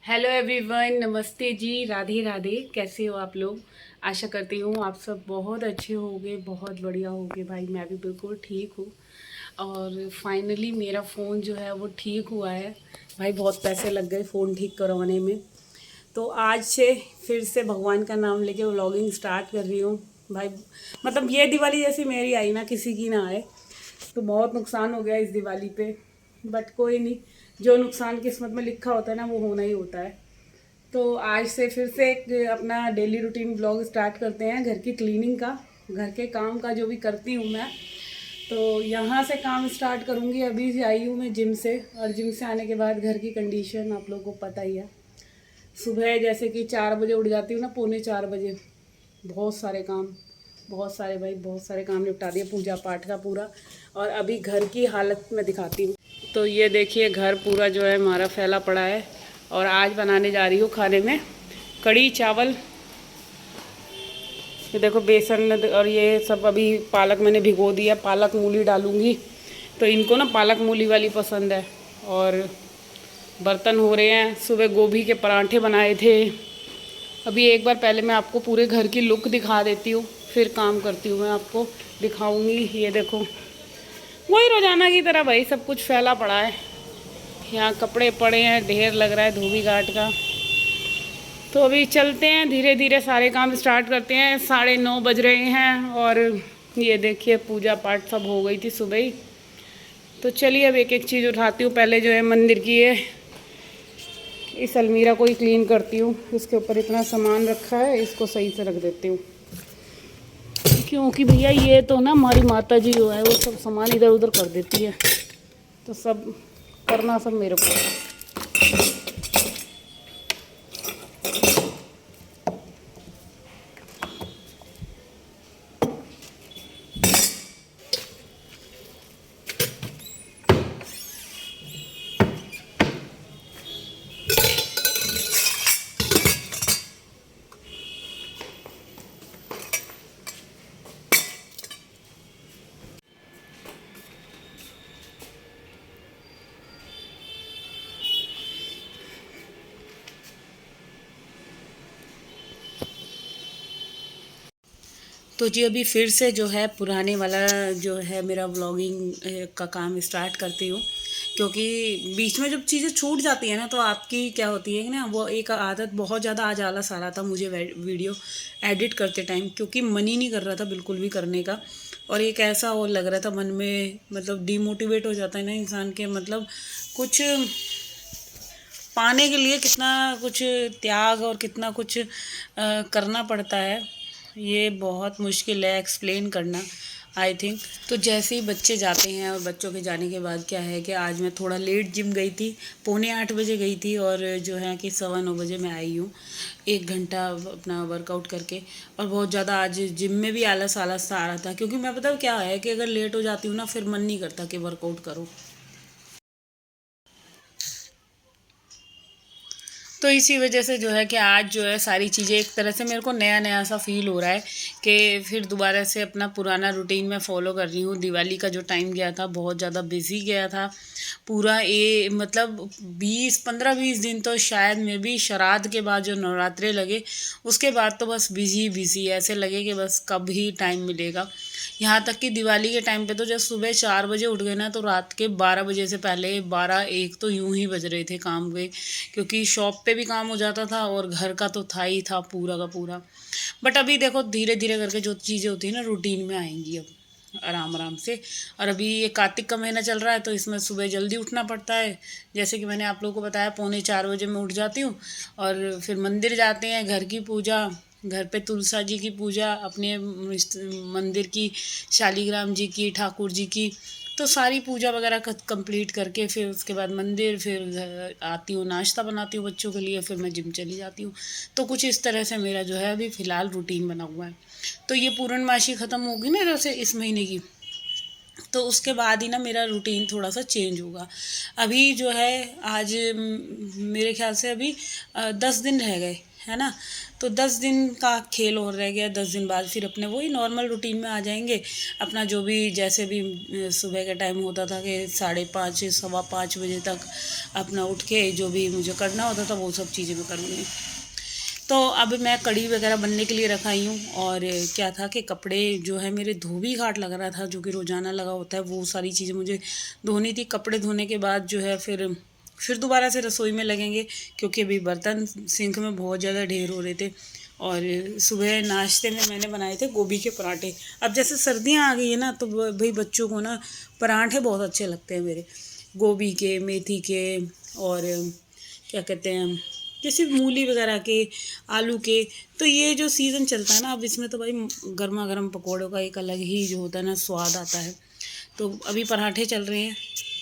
Hello everyone, नमस्ते जी, राधे राधे। कैसे हो आप लोग? आशा करती हूँ आप सब बहुत अच्छे होंगे, बहुत बढ़िया होंगे। भाई मैं भी बिल्कुल ठीक हूँ। और फाइनली मेरा फ़ोन जो है वो ठीक हुआ है। भाई बहुत पैसे लग गए फ़ोन ठीक करवाने में। तो आज से फिर से भगवान का नाम लेके व्लॉगिंग स्टार्ट कर रही हूँ। भाई मतलब ये दिवाली जैसी मेरी आई ना, किसी की ना आए। तो बहुत नुकसान हो गया इस दिवाली पे, बट कोई नहीं। जो नुकसान किस्मत में लिखा होता है ना, वो होना ही होता है। तो आज से फिर से एक अपना डेली रूटीन ब्लॉग स्टार्ट करते हैं, घर की क्लीनिंग का, घर के काम का जो भी करती हूँ मैं। तो यहाँ से काम स्टार्ट करूँगी। अभी से आई हूँ मैं जिम से, और जिम से आने के बाद घर की कंडीशन आप लोगों को पता ही है। सुबह जैसे कि 4 बजे उठ जाती हूँ ना, पौने 4 बजे। बहुत सारे काम, बहुत सारे भाई, बहुत सारे काम निपटा दिए, पूजा पाठ का पूरा। और अभी घर की हालत में दिखाती हूँ। तो ये देखिए घर पूरा जो है हमारा फैला पड़ा है। और आज बनाने जा रही हूँ खाने में कढ़ी चावल। ये देखो बेसन और ये सब, अभी पालक मैंने भिगो दिया, पालक मूली डालूँगी। तो इनको ना पालक मूली वाली पसंद है। और बर्तन हो रहे हैं। सुबह गोभी के परांठे बनाए थे। अभी एक बार पहले मैं आपको पूरे घर की लुक दिखा देती हूँ, फिर काम करती हूँ। मैं आपको दिखाऊंगी। ये देखो वही रोजाना की तरह भाई, सब कुछ फैला पड़ा है। यहाँ कपड़े पड़े हैं, ढेर लग रहा है धोबी घाट का। तो अभी चलते हैं, धीरे धीरे सारे काम स्टार्ट करते हैं। 9:30 बज रहे हैं। और ये देखिए पूजा पाठ सब हो गई थी सुबह ही। तो चलिए अब एक एक चीज़ उठाती हूँ। पहले जो है मंदिर की है, इस अलमीरा को ही क्लीन करती हूँ। इसके ऊपर इतना सामान रखा है, इसको सही से रख देती हूँ। क्योंकि भैया ये तो ना हमारी माता जी जो है वो सब सामान इधर उधर कर देती है। तो सब करना सब मेरे को है। तो जी अभी फिर से जो है पुराने वाला जो है मेरा व्लॉगिंग का काम स्टार्ट करती हूँ। क्योंकि बीच में जब चीज़ें छूट जाती है ना, तो आपकी क्या होती है ना, वो एक आदत बहुत ज़्यादा आज आलस आ रहा था मुझे वीडियो एडिट करते टाइम, क्योंकि मन ही नहीं कर रहा था बिल्कुल भी करने का। और एक ऐसा और लग रहा था मन में, मतलब डिमोटिवेट हो जाता है ना इंसान के, मतलब कुछ पाने के लिए कितना कुछ त्याग और कितना कुछ करना पड़ता है। ये बहुत मुश्किल है एक्सप्लेन करना, आई थिंक। तो जैसे ही बच्चे जाते हैं, और बच्चों के जाने के बाद क्या है कि आज मैं थोड़ा लेट जिम गई थी, 7:45 गई थी। और जो है कि 9:15 मैं आई हूँ, 1 घंटा अपना वर्कआउट करके। और बहुत ज़्यादा आज जिम में भी आलस आलस सा आ रहा था, क्योंकि मैं पता क्या है कि अगर लेट हो जाती हूँ ना, फिर मन नहीं करता कि वर्कआउट करूँ। तो इसी वजह से जो है कि आज जो है सारी चीज़ें एक तरह से मेरे को नया नया सा फील हो रहा है कि फिर दोबारा से अपना पुराना रूटीन मैं फॉलो कर रही हूँ। दिवाली का जो टाइम गया था बहुत ज़्यादा बिजी गया था पूरा। ये मतलब 20 15 20 दिन तो शायद में भी श्राद्ध के बाद जो नवरात्रे लगे, उसके बाद तो बस बिजी बिजी ऐसे लगे कि बस कब ही टाइम मिलेगा। यहाँ तक कि दिवाली के टाइम पे तो जब सुबह 4 बजे उठ गए ना, तो रात के 12 बजे से पहले 12 1 तो यूं ही बज रहे थे काम के। क्योंकि शॉप पे भी काम हो जाता था और घर का तो था ही था पूरा का पूरा। बट अभी देखो धीरे धीरे करके जो चीज़ें होती है ना, रूटीन में आएंगी अब आराम आराम से। और अभी ये कार्तिक का महीना चल रहा है, तो इसमें सुबह जल्दी उठना पड़ता है। जैसे कि मैंने आप लोगों को बताया, 3:45 मैं उठ जाती हूँ। और फिर मंदिर जाते हैं, घर की पूजा, घर पे तुलसा जी की पूजा, अपने मंदिर की, शालीग्राम जी की, ठाकुर जी की। तो सारी पूजा वगैरह कंप्लीट करके फिर उसके बाद मंदिर, फिर घर आती हूँ, नाश्ता बनाती हूँ बच्चों के लिए, फिर मैं जिम चली जाती हूँ। तो कुछ इस तरह से मेरा जो है अभी फ़िलहाल रूटीन बना हुआ है। तो ये पूर्णमासी ख़त्म होगी ना जैसे इस महीने की, तो उसके बाद ही ना मेरा रूटीन थोड़ा सा चेंज होगा। अभी जो है आज मेरे ख्याल से अभी 10 दिन रह गए, है ना। तो 10 दिन का खेल और रह गया। 10 दिन बाद फिर अपने वही नॉर्मल रूटीन में आ जाएंगे। अपना जो भी जैसे भी सुबह का टाइम होता था कि 5:30 5:15 बजे तक अपना उठ के जो भी मुझे करना होता था वो सब चीज़ें मैं करूँगी। तो अब मैं कढ़ी वगैरह बनने के लिए रखाई हूँ। और क्या था कि कपड़े जो है मेरे धोबी घाट लग रहा था, जो कि रोज़ाना लगा होता है, वो सारी चीज़ें मुझे धोनी थी। कपड़े धोने के बाद जो है फिर दोबारा से रसोई में लगेंगे, क्योंकि अभी बर्तन सिंक में बहुत ज़्यादा ढेर हो रहे थे। और सुबह नाश्ते में मैंने बनाए थे गोभी के पराठे। अब जैसे सर्दियाँ आ गई है ना, तो भाई बच्चों को ना पराठे बहुत अच्छे लगते हैं मेरे, गोभी के, मेथी के, और क्या कहते हैं, जैसे मूली वगैरह के, आलू के। तो ये जो सीज़न चलता है ना, अब इसमें तो भाई गर्मा गर्म पकौड़ों का एक अलग ही जो होता है ना स्वाद आता है। तो अभी पराठे चल रहे हैं,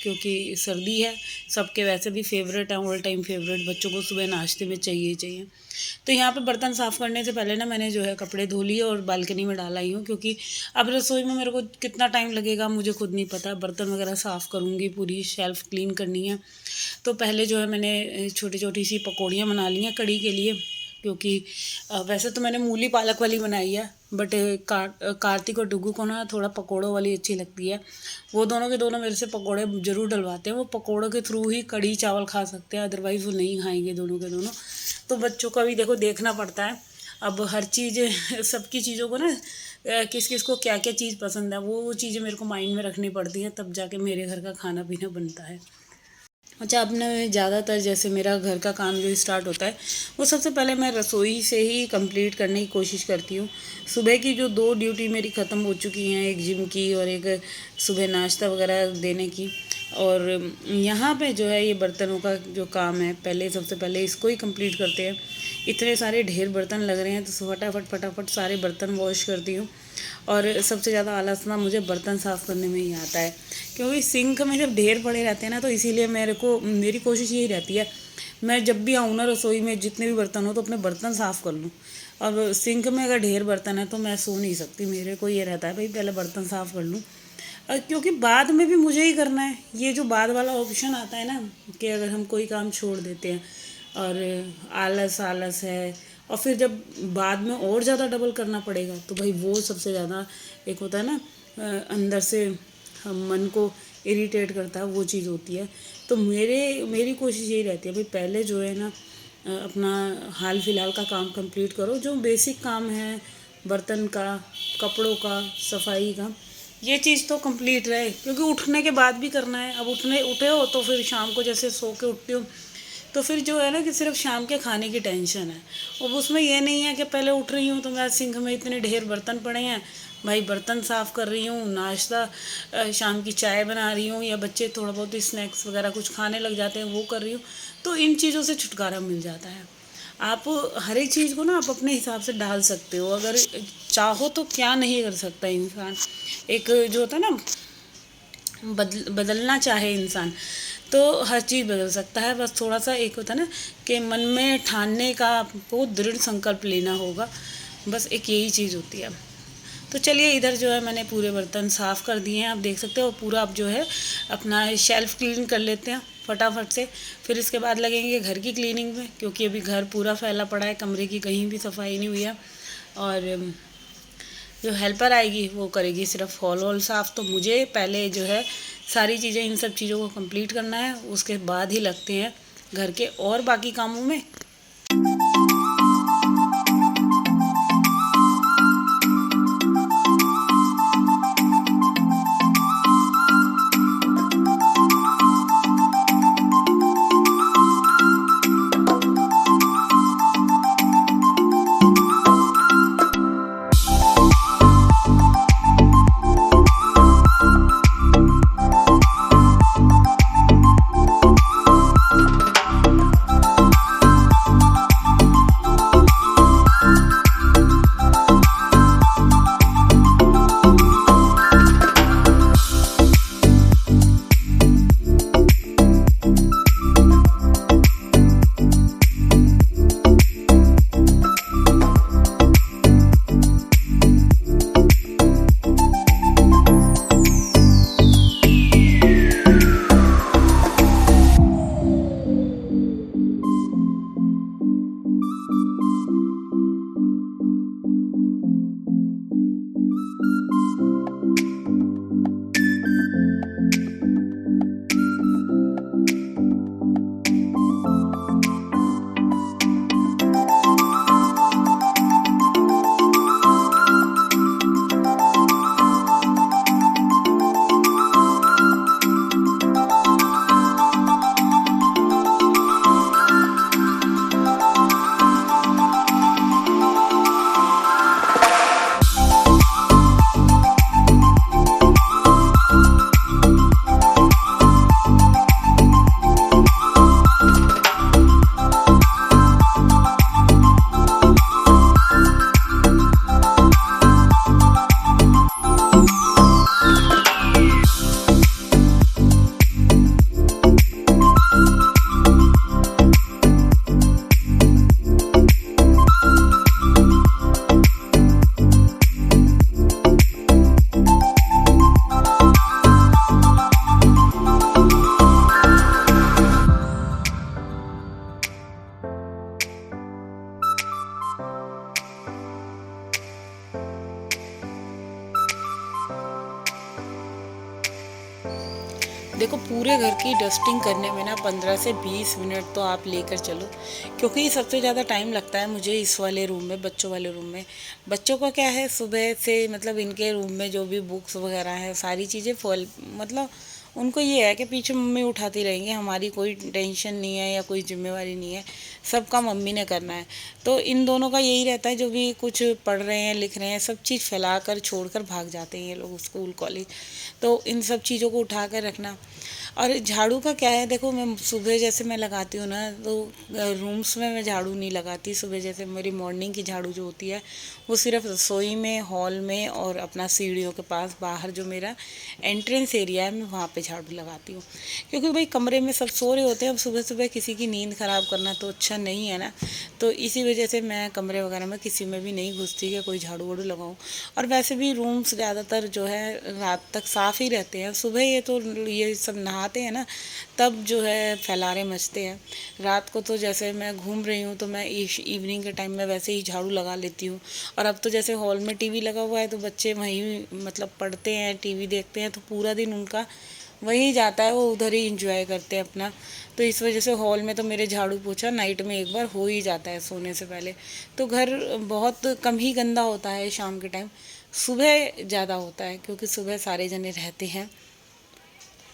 क्योंकि सर्दी है। सबके वैसे भी फेवरेट है, ऑल टाइम फेवरेट, बच्चों को सुबह नाश्ते में चाहिए चाहिए। तो यहाँ पे बर्तन साफ़ करने से पहले ना मैंने जो है कपड़े धो लिए और बालकनी में डाला ही हूँ, क्योंकि अब रसोई में मेरे को कितना टाइम लगेगा मुझे खुद नहीं पता। बर्तन वगैरह साफ़ करूँगी, पूरी शेल्फ़ क्लीन करनी है। तो पहले जो है मैंने छोटी छोटी सी पकौड़ियाँ बना ली हैं कढ़ी के लिए, क्योंकि वैसे तो मैंने मूली पालक वाली बनाई है, बट कार्तिक और डुगू को ना थोड़ा पकौड़ों वाली अच्छी लगती है। वो दोनों के दोनों मेरे से पकौड़े ज़रूर डलवाते हैं। वो पकौड़ों के थ्रू ही कढ़ी चावल खा सकते हैं, अदरवाइज़ वो नहीं खाएंगे दोनों के दोनों। तो बच्चों का भी देखो देखना पड़ता है। अब हर चीज़ सबकी चीज़ों को ना किस किस को क्या क्या चीज़ पसंद है, वो चीज़ें मेरे को माइंड में रखनी पड़ती हैं, तब जाके मेरे घर का खाना पीना बनता है। अच्छा, अब ना ज़्यादातर जैसे मेरा घर का काम जो स्टार्ट होता है, वो सबसे पहले मैं रसोई से ही कंप्लीट करने की कोशिश करती हूँ। सुबह की जो 2 ड्यूटी मेरी ख़त्म हो चुकी हैं, एक जिम की और एक सुबह नाश्ता वगैरह देने की। और यहाँ पे जो है ये बर्तनों का जो काम है, पहले सबसे पहले इसको ही कंप्लीट करते हैं। इतने सारे ढेर बर्तन लग रहे हैं, तो फटाफट फटाफट सारे बर्तन वॉश करती हूँ। और सबसे ज़्यादा आलस ना मुझे बर्तन साफ़ करने में ही आता है, क्योंकि सिंक में जब ढेर पड़े रहते हैं ना, तो इसीलिए मेरी कोशिश यही रहती है, मैं जब भी आऊँ ना रसोई में जितने भी बर्तन हो तो अपने बर्तन साफ़ कर लूँ। अब सिंक में अगर ढेर बर्तन है तो मैं सो नहीं सकती। मेरे को ये रहता है भाई पहले बर्तन साफ़ कर लूँ, क्योंकि बाद में भी मुझे ही करना है। ये जो बाद वाला ऑप्शन आता है ना, कि अगर हम कोई काम छोड़ देते हैं और आलस आलस है, और फिर जब बाद में और ज़्यादा डबल करना पड़ेगा, तो भाई वो सबसे ज़्यादा एक होता है ना, अंदर से हम मन को इरिटेट करता है, वो चीज़ होती है। तो मेरी कोशिश यही रहती है भाई पहले जो है ना अपना हाल फिलहाल का काम कंप्लीट करो, जो बेसिक काम है बर्तन का, कपड़ों का, सफाई का, ये चीज़ तो कंप्लीट रहे, क्योंकि उठने के बाद भी करना है। अब उठे हो तो फिर शाम को जैसे सो के उठती हूँ, तो फिर जो है ना कि सिर्फ शाम के खाने की टेंशन है। अब उसमें ये नहीं है कि पहले उठ रही हूँ तो मेरे सिंक में इतने ढेर बर्तन पड़े हैं, भाई बर्तन साफ़ कर रही हूँ, नाश्ता शाम की चाय बना रही हूँ, या बच्चे थोड़ा बहुत स्नैक्स वगैरह कुछ खाने लग जाते हैं, वो कर रही हूँ। तो इन चीज़ों से छुटकारा मिल जाता है। आप हर एक चीज़ को ना आप अपने हिसाब से डाल सकते हो, अगर चाहो तो क्या नहीं कर सकता इंसान। एक जो होता है ना, बदलना चाहे इंसान तो हर चीज़ बदल सकता है। बस थोड़ा सा एक होता है ना कि मन में ठानने का आपको दृढ़ संकल्प लेना होगा, बस एक यही चीज़ होती है। तो चलिए, इधर जो है मैंने पूरे बर्तन साफ़ कर दिए हैं, आप देख सकते हो। पूरा अब जो है अपना शेल्फ़ क्लीन कर लेते हैं फटाफट से, फिर इसके बाद लगेंगे घर की क्लीनिंग में, क्योंकि अभी घर पूरा फैला पड़ा है, कमरे की कहीं भी सफाई नहीं हुई है। और जो हेल्पर आएगी वो करेगी सिर्फ हॉल वॉल साफ़। तो मुझे पहले जो है सारी चीज़ें, इन सब चीज़ों को कंप्लीट करना है, उसके बाद ही लगते हैं घर के और बाकी कामों में। देखो पूरे घर की डस्टिंग करने में ना 15 से 20 मिनट तो आप लेकर चलो, क्योंकि सबसे ज़्यादा टाइम लगता है मुझे इस वाले रूम में, बच्चों वाले रूम में। बच्चों का क्या है, सुबह से मतलब इनके रूम में जो भी बुक्स वगैरह है सारी चीज़ें फॉल, मतलब उनको ये है कि पीछे मम्मी उठाती रहेंगी, हमारी कोई टेंशन नहीं है या कोई जिम्मेवारी नहीं है, सबका मम्मी ने करना है। तो इन दोनों का यही रहता है, जो भी कुछ पढ़ रहे हैं लिख रहे हैं सब चीज़ फैला कर छोड़ कर भाग जाते हैं ये लोग स्कूल कॉलेज। तो इन सब चीज़ों को उठा कर रखना। और झाड़ू का क्या है, देखो मैं सुबह जैसे मैं लगाती हूँ ना, तो रूम्स में मैं झाड़ू नहीं लगाती सुबह। जैसे मेरी मॉर्निंग की झाड़ू जो होती है वो सिर्फ रसोई में, हॉल में और अपना सीढ़ियों के पास बाहर जो मेरा एंट्रेंस एरिया है मैं वहाँ पे झाड़ू लगाती हूँ। क्योंकि भाई कमरे में सब सो रहे होते हैं, अब सुबह सुबह किसी की नींद ख़राब करना तो अच्छा नहीं है ना। तो इसी वजह से मैं कमरे वगैरह में किसी में भी नहीं घुसती कि कोई झाड़ू वाड़ू लगाऊँ। और वैसे भी रूम्स ज़्यादातर जो है रात तक साफ़ ही रहते हैं। सुबह ये तो ये सब नहाते हैं ना, तब जो है फैलारे मचते हैं। रात को तो जैसे मैं घूम रही हूँ तो मैं इवनिंग के टाइम में वैसे ही झाड़ू लगा लेती हूँ। और अब तो जैसे हॉल में टीवी लगा हुआ है तो बच्चे वहीं मतलब पढ़ते हैं, टीवी देखते हैं, तो पूरा दिन उनका वहीं जाता है, वो उधर ही इंजॉय करते हैं अपना। तो इस वजह से हॉल में तो मेरे झाड़ू पोछा नाइट में एक बार हो ही जाता है सोने से पहले। तो घर बहुत कम ही गंदा होता है शाम के टाइम, सुबह ज़्यादा होता है क्योंकि सुबह सारे जने रहते हैं।